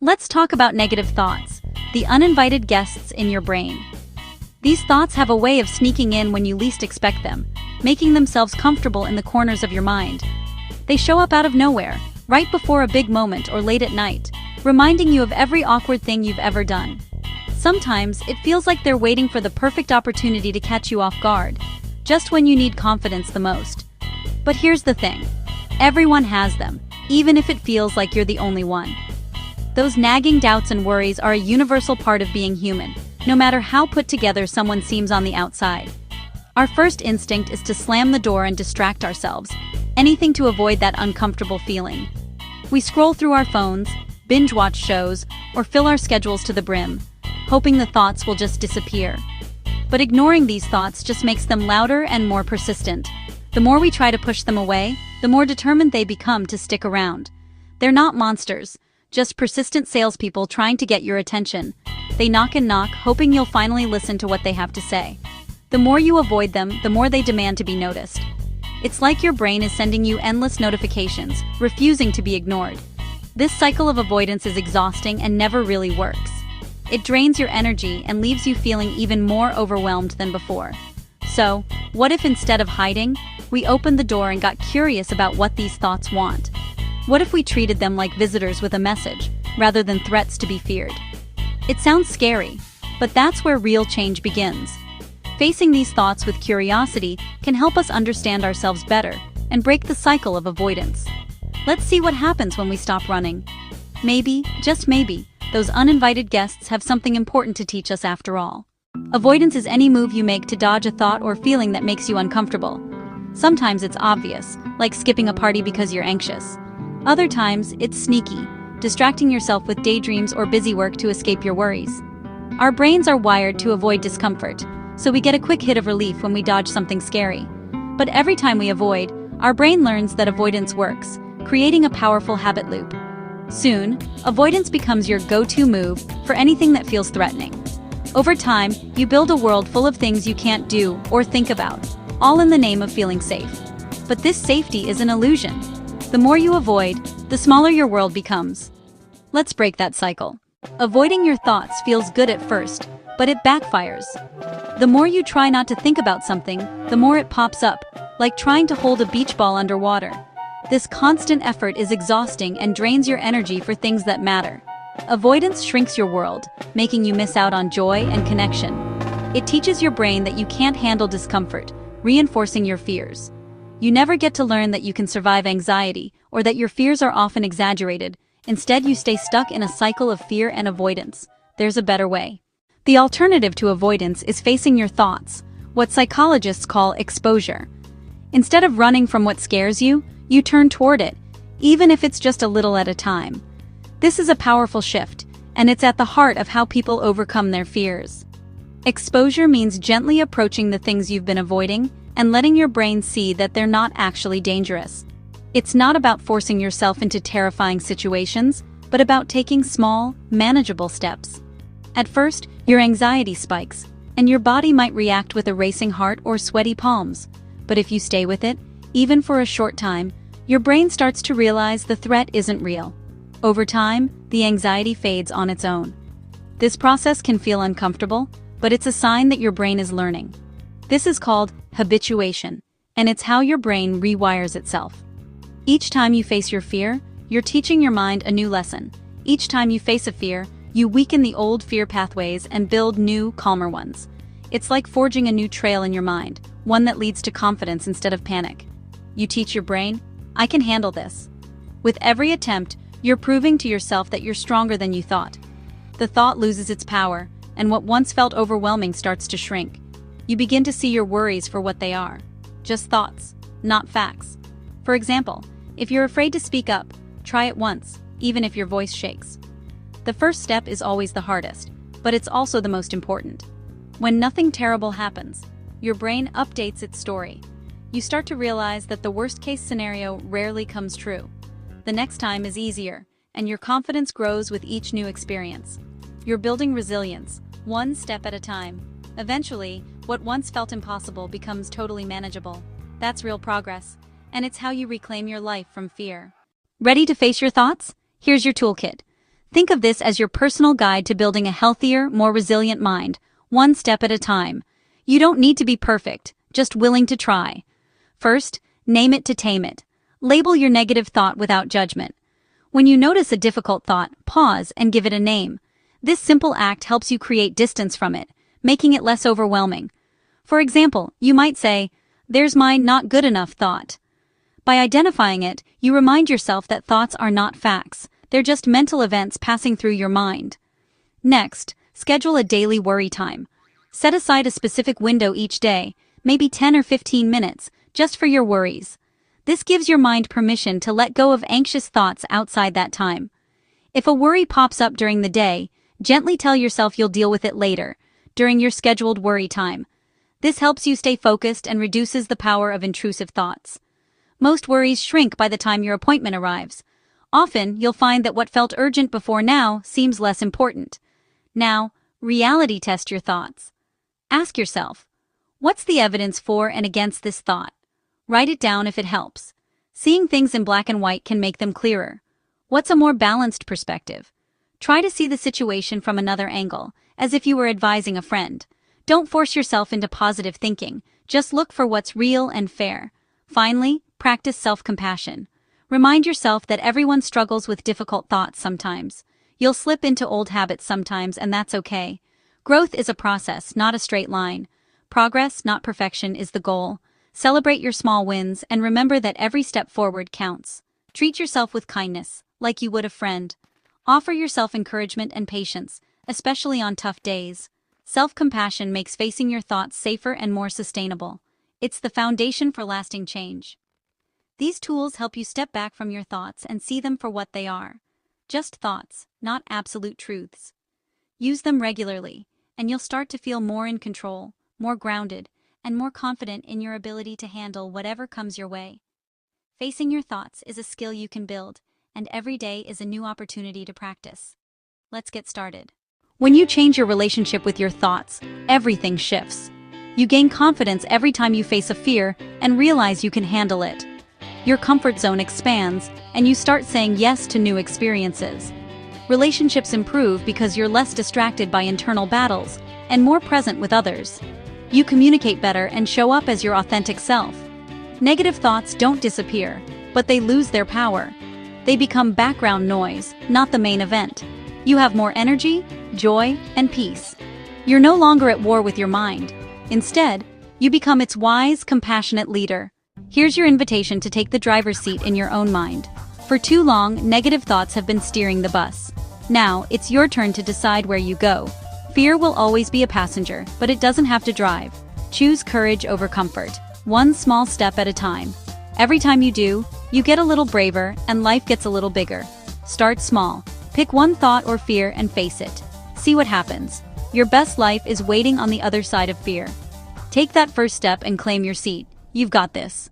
Let's talk about negative thoughts, the uninvited guests in your brain. These thoughts have a way of sneaking in when you least expect them, making themselves comfortable in the corners of your mind. They show up out of nowhere, right before a big moment or late at night, reminding you of every awkward thing you've ever done. Sometimes, it feels like they're waiting for the perfect opportunity to catch you off guard, just when you need confidence the most. But here's the thing. Everyone has them, even if it feels like you're the only one. Those nagging doubts and worries are a universal part of being human, no matter how put together someone seems on the outside. Our first instinct is to slam the door and distract ourselves, anything to avoid that uncomfortable feeling. We scroll through our phones, binge-watch shows, or fill our schedules to the brim, hoping the thoughts will just disappear. But ignoring these thoughts just makes them louder and more persistent. The more we try to push them away, the more determined they become to stick around. They're not monsters, just persistent salespeople trying to get your attention. They knock and knock, hoping you'll finally listen to what they have to say. The more you avoid them, the more they demand to be noticed. It's like your brain is sending you endless notifications, refusing to be ignored. This cycle of avoidance is exhausting and never really works. It drains your energy and leaves you feeling even more overwhelmed than before. So, what if instead of hiding, we opened the door and got curious about what these thoughts want? What if we treated them like visitors with a message, rather than threats to be feared? It sounds scary, but that's where real change begins. Facing these thoughts with curiosity can help us understand ourselves better and break the cycle of avoidance. Let's see what happens when we stop running. Maybe, just maybe, those uninvited guests have something important to teach us after all. Avoidance is any move you make to dodge a thought or feeling that makes you uncomfortable. Sometimes it's obvious, like skipping a party because you're anxious. Other times, it's sneaky, distracting yourself with daydreams or busy work to escape your worries. Our brains are wired to avoid discomfort, so we get a quick hit of relief when we dodge something scary. But every time we avoid, our brain learns that avoidance works, creating a powerful habit loop. Soon, avoidance becomes your go-to move for anything that feels threatening. Over time, you build a world full of things you can't do or think about, all in the name of feeling safe. But this safety is an illusion. The more you avoid, the smaller your world becomes. Let's break that cycle. Avoiding your thoughts feels good at first, but it backfires. The more you try not to think about something, the more it pops up, like trying to hold a beach ball underwater. This constant effort is exhausting and drains your energy for things that matter. Avoidance shrinks your world, making you miss out on joy and connection. It teaches your brain that you can't handle discomfort, reinforcing your fears. You never get to learn that you can survive anxiety, or that your fears are often exaggerated. Instead, you stay stuck in a cycle of fear and avoidance. There's a better way. The alternative to avoidance is facing your thoughts, what psychologists call exposure. Instead of running from what scares you, you turn toward it, even if it's just a little at a time. This is a powerful shift, and it's at the heart of how people overcome their fears. Exposure means gently approaching the things you've been avoiding and letting your brain see that they're not actually dangerous. It's not about forcing yourself into terrifying situations, but about taking small, manageable steps. At first, your anxiety spikes, and your body might react with a racing heart or sweaty palms. But if you stay with it, even for a short time, your brain starts to realize the threat isn't real. Over time, the anxiety fades on its own. This process can feel uncomfortable, but it's a sign that your brain is learning. This is called habituation, and it's how your brain rewires itself. Each time you face your fear, you're teaching your mind a new lesson. Each time you face a fear, you weaken the old fear pathways and build new, calmer ones. It's like forging a new trail in your mind, one that leads to confidence instead of panic. You teach your brain, I can handle this. With every attempt, you're proving to yourself that you're stronger than you thought. The thought loses its power, and what once felt overwhelming starts to shrink. You begin to see your worries for what they are. Just thoughts, not facts. For example, if you're afraid to speak up, try it once, even if your voice shakes. The first step is always the hardest, but it's also the most important. When nothing terrible happens, your brain updates its story. You start to realize that the worst-case scenario rarely comes true. The next time is easier, and your confidence grows with each new experience. You're building resilience, one step at a time. Eventually, what once felt impossible becomes totally manageable. That's real progress, and it's how you reclaim your life from fear. Ready to face your thoughts? Here's your toolkit. Think of this as your personal guide to building a healthier, more resilient mind, one step at a time. You don't need to be perfect, just willing to try. First, name it to tame it. Label your negative thought without judgment. When you notice a difficult thought, pause and give it a name. This simple act helps you create distance from it, making it less overwhelming. For example, you might say, "There's my not good enough thought." By identifying it, you remind yourself that thoughts are not facts, they're just mental events passing through your mind. Next, schedule a daily worry time. Set aside a specific window each day, maybe 10 or 15 minutes, just for your worries. This gives your mind permission to let go of anxious thoughts outside that time. If a worry pops up during the day, gently tell yourself you'll deal with it later, during your scheduled worry time. This helps you stay focused and reduces the power of intrusive thoughts. Most worries shrink by the time your appointment arrives. Often, you'll find that what felt urgent before now seems less important. Now, reality test your thoughts. Ask yourself, what's the evidence for and against this thought? Write it down if it helps. Seeing things in black and white can make them clearer. What's a more balanced perspective? Try to see the situation from another angle, as if you were advising a friend. Don't force yourself into positive thinking, just look for what's real and fair. Finally, practice self-compassion. Remind yourself that everyone struggles with difficult thoughts sometimes. You'll slip into old habits sometimes, and that's okay. Growth is a process, not a straight line. Progress, not perfection, is the goal. Celebrate your small wins and remember that every step forward counts. Treat yourself with kindness, like you would a friend. Offer yourself encouragement and patience, especially on tough days. Self-compassion makes facing your thoughts safer and more sustainable. It's the foundation for lasting change. These tools help you step back from your thoughts and see them for what they are. Just thoughts, not absolute truths. Use them regularly, and you'll start to feel more in control, more grounded, and more confident in your ability to handle whatever comes your way. Facing your thoughts is a skill you can build, and every day is a new opportunity to practice. Let's get started. When you change your relationship with your thoughts, everything shifts. You gain confidence every time you face a fear and realize you can handle it. Your comfort zone expands, and you start saying yes to new experiences. Relationships improve because you're less distracted by internal battles and more present with others. You communicate better and show up as your authentic self. Negative thoughts don't disappear, but they lose their power. They become background noise, not the main event. You have more energy, joy, and peace. You're no longer at war with your mind. Instead, you become its wise, compassionate leader. Here's your invitation to take the driver's seat in your own mind. For too long, negative thoughts have been steering the bus. Now, it's your turn to decide where you go. Fear will always be a passenger, but it doesn't have to drive. Choose courage over comfort, one small step at a time. Every time you do, you get a little braver and life gets a little bigger. Start small. Pick one thought or fear and face it. See what happens. Your best life is waiting on the other side of fear. Take that first step and claim your seat. You've got this.